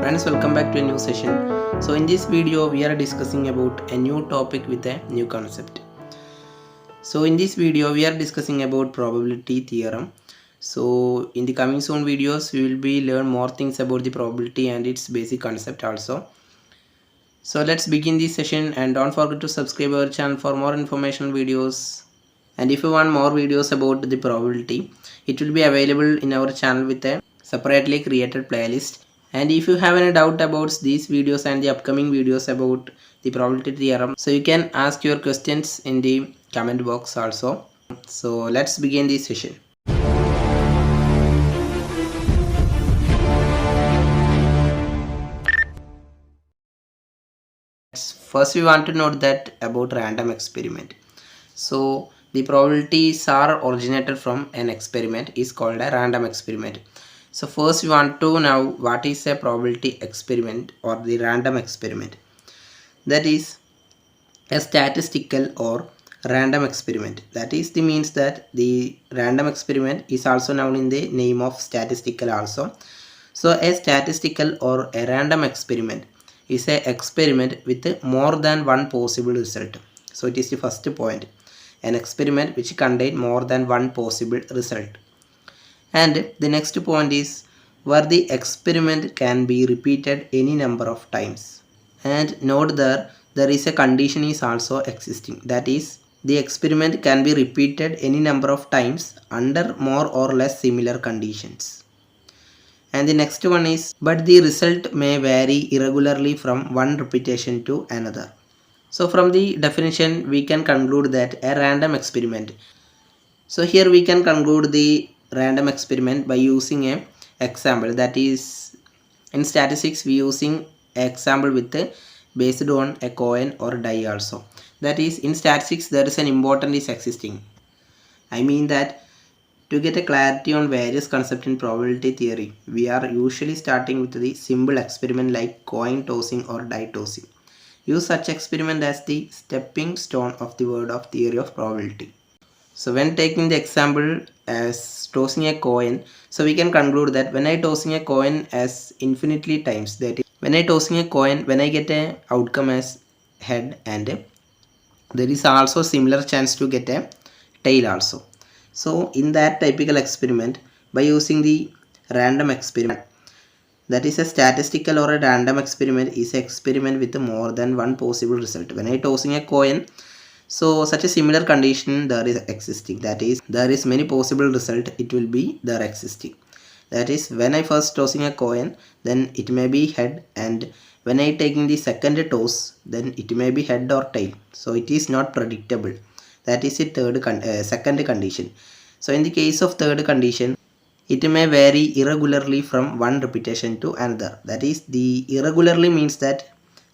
Friends, welcome back to a new session. So in this video we are discussing about a new topic with a new concept. So in this video we are discussing about probability theorem. So in the coming soon videos we will be learn more things about the probability and its basic concept also. So let's begin this session, and don't forget to subscribe our channel for more informational videos. And if you want more videos about the probability, it will be available in our channel with a separately created playlist. And if you have any doubt about these videos and the upcoming videos about the probability theorem, so you can ask your questions in the comment box also. So let's begin this session. First we want to note that about random experiment. So the probabilities are originated from an experiment is called a random experiment. So first we want to know what is a probability experiment or the random experiment. That is a statistical or random experiment. That is the means that the random experiment is also known in the name of statistical also. So a statistical or a random experiment is a experiment with more than one possible result. So it is the first point, an experiment which contain more than one possible result. And the next point is where the experiment can be repeated any number of times. And note there is a condition is also existing, that is the experiment can be repeated any number of times under more or less similar conditions. And the next one is but the result may vary irregularly from one repetition to another. So from the definition we can conclude that a random experiment. So here we can conclude the random experiment by using a example, that is in statistics we using example with based on a coin or die also. That is in statistics there is an important is existing. I mean that to get a clarity on various concepts in probability theory, we are usually starting with the simple experiment like coin tossing or die tossing. Use such experiment as the stepping stone of the word of theory of probability. So when taking the example as tossing a coin, so we can conclude that when I tossing a coin as infinitely times, that is when I tossing a coin, when I get a outcome as head, and there is also similar chance to get a tail also. So in that typical experiment, by using the random experiment, that is a statistical or a random experiment is an experiment with more than one possible result. When I tossing a coin, so such a similar condition there is existing, that is there is many possible result it will be there existing. That is when I first tossing a coin, then it may be head, and when I taking the second toss, then it may be head or tail. So it is not predictable. That is the second condition. So in the case of third condition, it may vary irregularly from one repetition to another. That is the irregularly means that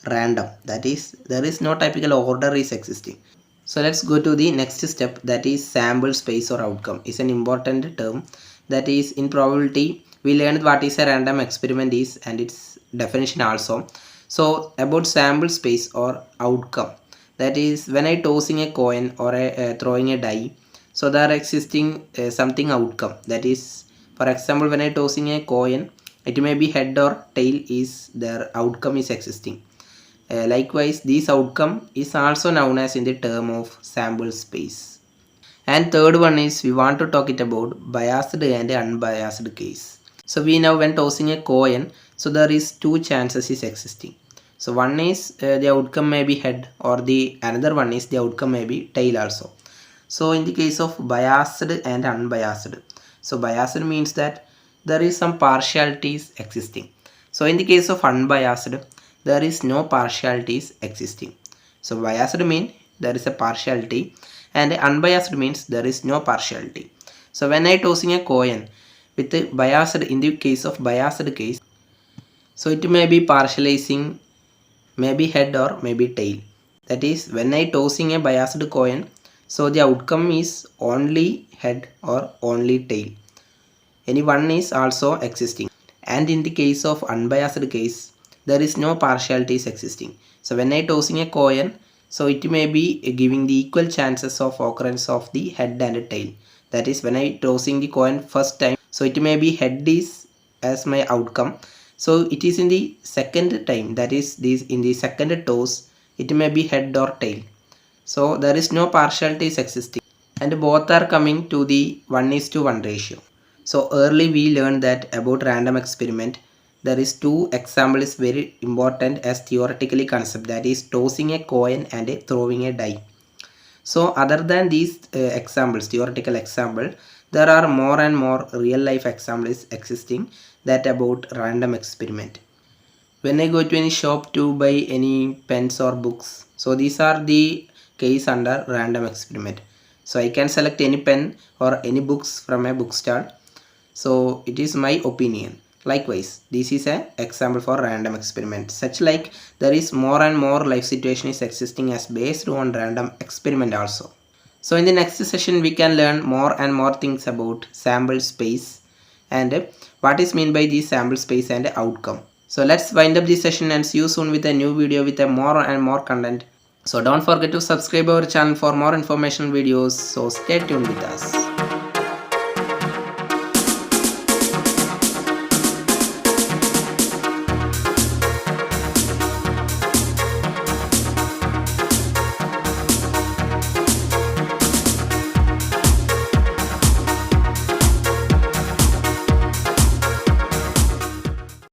random, that is there is no typical order is existing. So let's go to the next step, that is sample space or outcome is an important term. That is in probability we learned what is a random experiment is and its definition also. So about sample space or outcome, that is when I tossing a coin or throwing a die, so there are existing something outcome. That is for example when I tossing a coin, it may be head or tail is their outcome is existing. Likewise, this outcome is also known as in the term of sample space. And third one is we want to talk it about biased and unbiased case. So we know when tossing a coin, so there is two chances is existing. So one is the outcome may be head, or the another one is the outcome may be tail also. So in the case of biased and unbiased, so biased means that there is some partialities existing. So in the case of unbiased, there is no partialities existing. So biased means there is a partiality, and unbiased means there is no partiality. So when I tossing a coin with the biased, in the case of biased case, so it may be partializing maybe head or maybe tail. That is when I tossing a biased coin, so the outcome is only head or only tail. Any one is also existing. And in the case of unbiased case, there is no partialities existing. So when I tossing a coin, so it may be giving the equal chances of occurrence of the head and tail. That is when I tossing the coin first time, so it may be head is as my outcome, So it is in the second time, that is this in the second toss, it may be head or tail. So there is no partialities existing and both are coming to the 1:1 ratio. So early we learned that about random experiment. There is two example is very important as theoretically concept, that is tossing a coin and throwing a die. So other than these examples, theoretical example, there are more and more real life examples existing that about random experiment. When I go to any shop to buy any pens or books, so these are the case under random experiment. So I can select any pen or any books from a bookstall. So it is my opinion. Likewise, this is an example for random experiment. Such like there is more and more life situation is existing as based on random experiment also. So in the next session we can learn more and more things about sample space and what is mean by the sample space and outcome. So let's wind up this session and see you soon with a new video with a more and more content. So don't forget to subscribe our channel for more informational videos. So stay tuned with us.